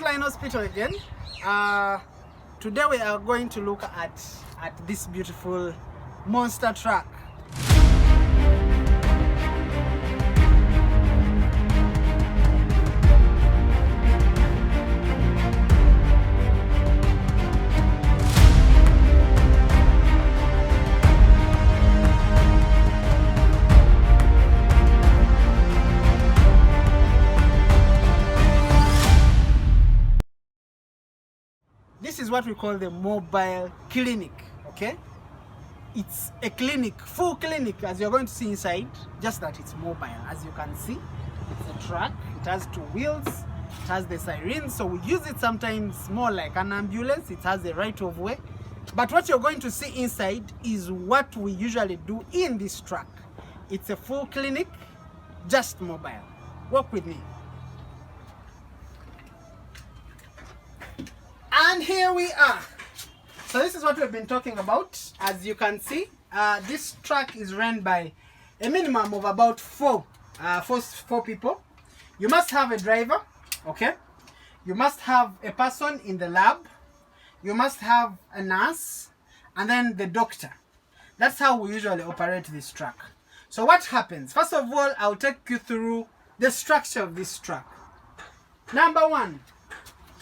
Frontline Hospital again. Today we are going to look at this beautiful monster truck. This is what we call the mobile clinic, okay? It's a clinic, full clinic, as you're going to see inside, just that it's mobile. As you can see, it's a truck, it has 2 wheels, it has the sirens, so we use it sometimes more like an ambulance. It has a right of way. But what you're going to see inside is what we usually do in this truck. It's a full clinic, just mobile. Walk with me. And here we are. So this is what we've been talking about. As you can see, this truck is run by a minimum of about four people. You must have a driver, okay? You must have a person in the lab. You must have a nurse, and then the doctor. That's how we usually operate this truck. So what happens? First of all, I'll take you through the structure of this truck. Number 1.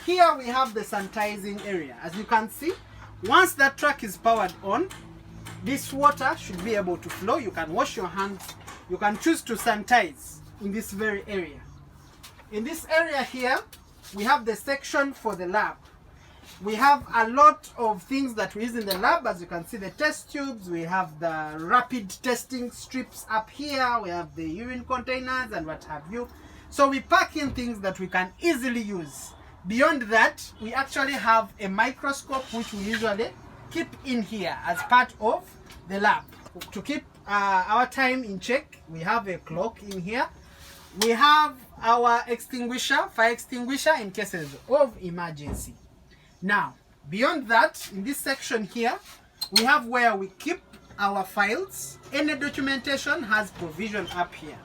Here we have the sanitizing area. As you can see, once that truck is powered on, this water should be able to flow. You can wash your hands. You can choose to sanitize in this very area. In this area here, we have the section for the lab. We have a lot of things that we use in the lab. As you can see, the test tubes. We have the rapid testing strips up here. We have the urine containers and what have you. So we pack in things that we can easily use. Beyond that, we actually have a microscope which we usually keep in here as part of the lab. To keep our time in check, we have a clock in here. We have our extinguisher, fire extinguisher in cases of emergency. Now, beyond that, in this section here, we have where we keep our files. Any documentation has provision up here.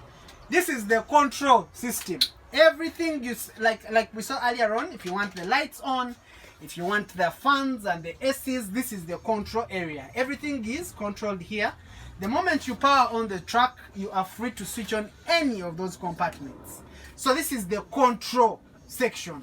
This is the control system. Everything you like we saw earlier on. If you want the lights on, if you want the fans and the ACs, this is the control area. Everything is controlled here. The moment you power on the truck, you are free to switch on any of those compartments. So this is the control section.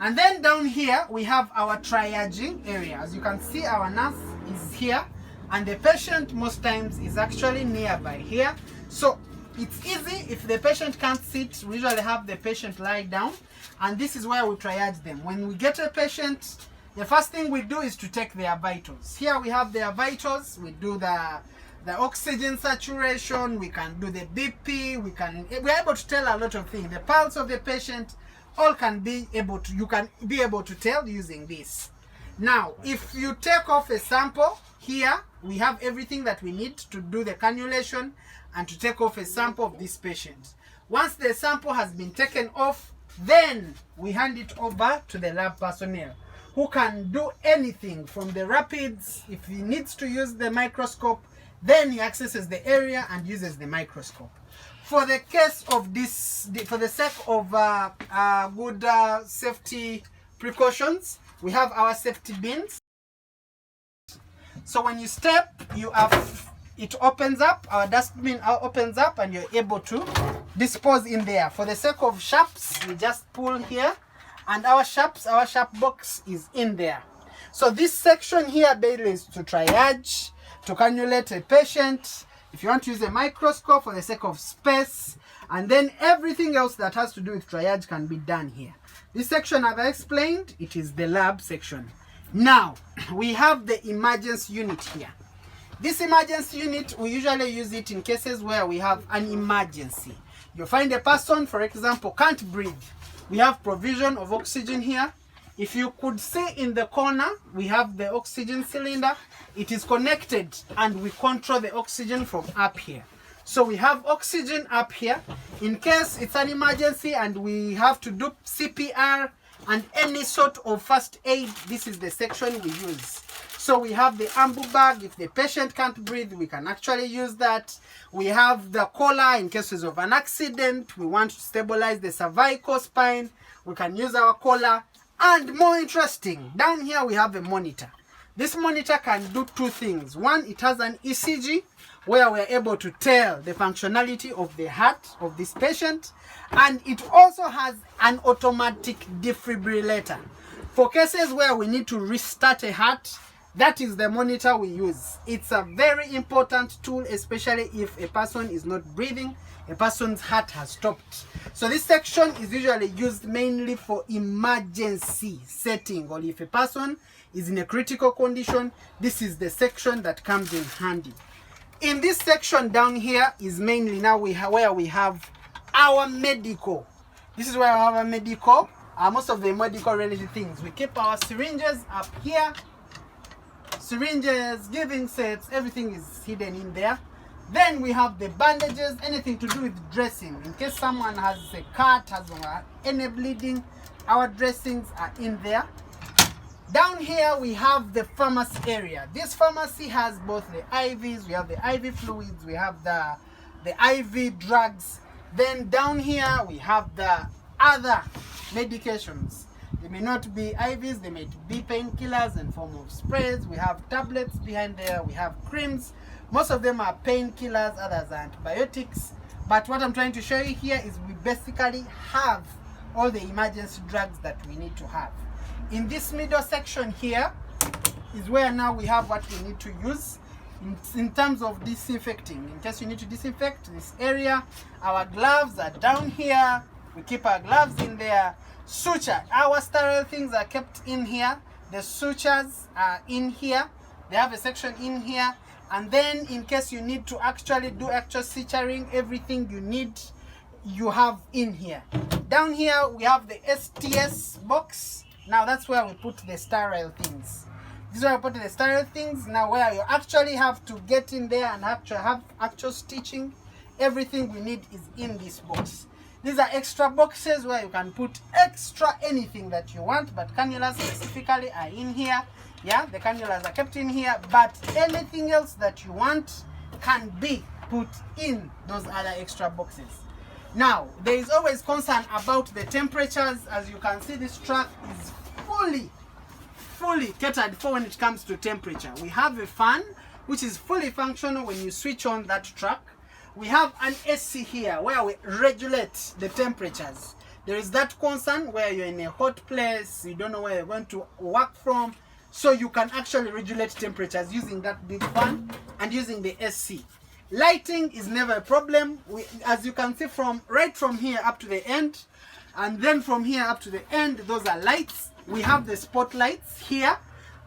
And then down here we have our triaging area. As you can see, our nurse is here and the patient most times is actually nearby here. So it's easy. If the patient can't sit, we usually have the patient lie down, and this is where we triage them. When we get a patient, the first thing we do is to take their vitals. Here we have their vitals. We do the oxygen saturation, we can do the BP, we're able to tell a lot of things. The pulse of the patient, all can be able to, you can be able to tell using this. Now, if you take off a sample, here we have everything that we need to do the cannulation and to take off a sample of this patient. Once the sample has been taken off, then we hand it over to the lab personnel who can do anything from the rapids. If he needs to use the microscope, then he accesses the area and uses the microscope. For the case of this, for the sake of good safety precautions, we have our safety bins. So when you step, it opens up, our dustbin opens up and you're able to dispose in there. For the sake of sharps, we just pull here and our sharp box is in there. So this section here daily is to triage, to cannulate a patient, if you want to use a microscope for the sake of space, and then everything else that has to do with triage can be done here. This section, as I explained, it is the lab section. Now, we have the emergency unit here. This emergency unit, we usually use it in cases where we have an emergency. You find a person, for example, can't breathe. We have provision of oxygen here. If you could see in the corner, we have the oxygen cylinder. It is connected and we control the oxygen from up here. So we have oxygen up here. In case it's an emergency and we have to do CPR and any sort of first aid, this is the section we use. So we have the ambu bag. If the patient can't breathe, we can actually use that. We have the collar in cases of an accident. We want to stabilize the cervical spine. We can use our collar. And more interesting, down here we have a monitor. This monitor can do two things. One, it has an ECG where we're able to tell the functionality of the heart of this patient. And it also has an automatic defibrillator. For cases where we need to restart a heart, that is the monitor we use. It's a very important tool, especially if a person is not breathing, a person's heart has stopped. So this section is usually used mainly for emergency setting, or if a person is in a critical condition, this is the section that comes in handy. In this section down here is mainly now where we have our medical. This is where we have our medical. Most of the medical related things. We keep our syringes up here. Syringes, giving sets, everything is hidden in there. Then we have the bandages, anything to do with dressing. In case someone has a cut, has any bleeding, our dressings are in there. Down here we have the pharmacy area. This pharmacy has both the IVs, we have the IV fluids, we have the IV drugs. Then down here we have the other medications. They may not be IVs, they may be painkillers in form of sprays. We have tablets behind there, we have creams. Most of them are painkillers, others are antibiotics. But what I'm trying to show you here is we basically have all the emergency drugs that we need to have. In this middle section here is where now we have what we need to use in terms of disinfecting. In case you need to disinfect this area, our gloves are down here. We keep our gloves in there. Suture, our sterile things are kept in here. The sutures are in here. They have a section in here. And then in case you need to actually do actual suturing, everything you need, you have in here. Down here we have the STS box. Now that's where we put the sterile things. This is where we put the sterile things. Now where you actually have to get in there and have actual stitching. Everything we need is in this box. These are extra boxes where you can put extra anything that you want, but cannulas specifically are in here. Yeah, the cannulas are kept in here, but anything else that you want can be put in those other extra boxes. Now, there is always concern about the temperatures. As you can see, this truck is fully catered for when it comes to temperature. We have a fan, which is fully functional when you switch on that truck. We have an AC here where we regulate the temperatures. There is that concern where you're in a hot place, you don't know where you're going to work from, so you can actually regulate temperatures using that big fan and using the AC. Lighting is never a problem. As you can see, right from here up to the end, and then from here up to the end, those are lights. We have the spotlights here,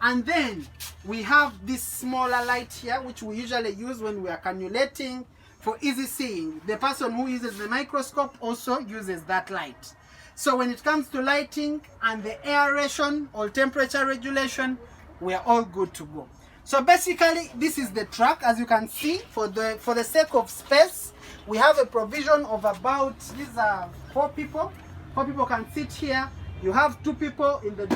and then we have this smaller light here, which we usually use when we are cannulating for easy seeing. The person who uses the microscope also uses that light. So when it comes to lighting and the aeration or temperature regulation, we are all good to go. So basically, this is the truck. As you can see, for the sake of space, we have a provision of about, these are 4 people. 4 people can sit here. You have 2 people in the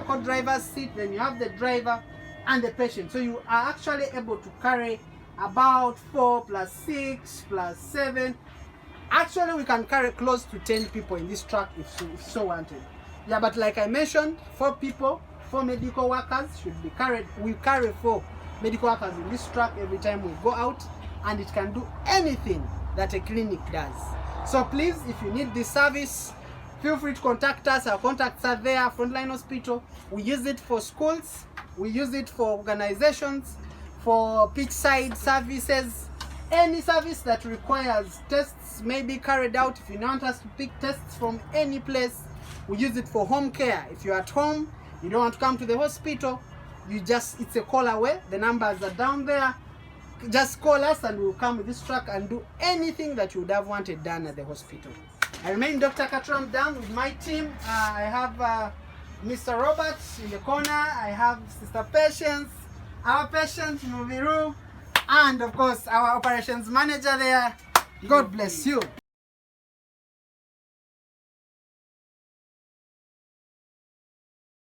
co-driver's seat. Then you have the driver and the patient. So you are actually able to carry about 4 plus 6 plus 7. Actually, we can carry close to 10 people in this truck if so wanted. Yeah, but like I mentioned, 4 people, 4 medical workers should be carried. We carry 4 medical workers in this truck every time we go out, and it can do anything that a clinic does. So please, if you need this service, feel free to contact us. Our contacts are there. Frontline Hospital. We use it for schools. We use it for organizations, for pitch side services. Any service that requires tests may be carried out. If you want us to pick tests from any place, we use it for home care. If you're at home, you don't want to come to the hospital, it's a call away. The numbers are down there. Just call us and we'll come with this truck and do anything that you would have wanted done at the hospital. I remain Dr. Katram down with my team. I have Mr. Roberts in the corner. I have Sister Patience, our patient Muviru, and of course our operations manager there. God bless you.